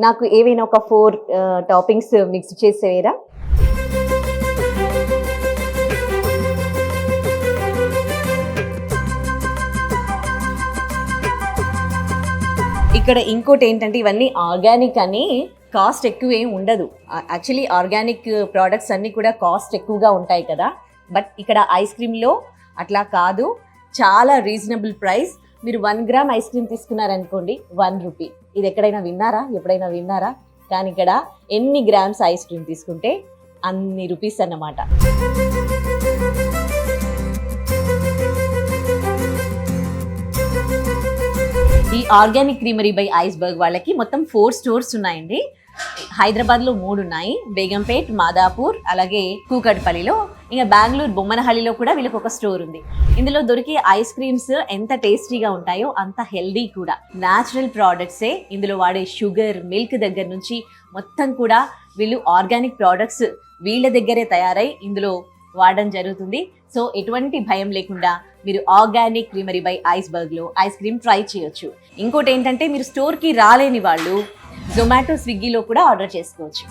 నాకు ఏవైనా ఒక 4 టాపింగ్స్ మిక్స్ చేసేవేరా? ఇక్కడ ఇంకోటి ఏంటంటే ఇవన్నీ ఆర్గానిక్ అని కాస్ట్ ఎక్కువ ఏం ఉండదు. యాక్చువల్లీ ఆర్గానిక్ ప్రోడక్ట్స్ అన్నీ కూడా కాస్ట్ ఎక్కువగా ఉంటాయి కదా, బట్ ఇక్కడ ఐస్ క్రీమ్లో అట్లా కాదు, చాలా రీజనబుల్ ప్రైస్. మీరు 1 గ్రామ్ ఐస్ క్రీమ్ తీసుకున్నారనుకోండి 1 రూపీ. ఇది ఎప్పుడైనా విన్నారా? కానీ ఇక్కడ ఎన్ని గ్రామ్స్ ఐస్ క్రీమ్ తీసుకుంటే అన్ని రూపీస్ అన్నమాట. ఈ ఆర్గానిక్ క్రీమరీ బై ఐస్బర్గ్ వాళ్ళకి మొత్తం 4 స్టోర్స్ ఉన్నాయండి. హైదరాబాద్లో 3 ఉన్నాయి, బేగంపేట్, మాదాపూర్, అలాగే కూకట్పల్లిలో, ఇంకా బెంగళూరు బొమ్మనహల్లిలో కూడా వీళ్ళకి ఒక స్టోర్ ఉంది. ఇందులో దొరికే ఐస్ క్రీమ్స్ ఎంత టేస్టీగా ఉంటాయో అంత హెల్దీ కూడా. న్యాచురల్ ప్రోడక్ట్సే ఇందులో వాడే షుగర్, మిల్క్ దగ్గర నుంచి మొత్తం కూడా వీళ్ళు ఆర్గానిక్ ప్రోడక్ట్స్ వీళ్ళ దగ్గరే తయారై ఇందులో వాడడం జరుగుతుంది. సో ఎటువంటి భయం లేకుండా మీరు ఆర్గానిక్ క్రీమరీ బై ఐస్బర్గ్లో ఐస్ క్రీమ్ ట్రై చేయొచ్చు. ఇంకోటి ఏంటంటే మీరు స్టోర్కి రాలేని వాళ్ళు జొమాటో, స్విగ్గీలో కూడా ఆర్డర్ చేసుకోవచ్చు.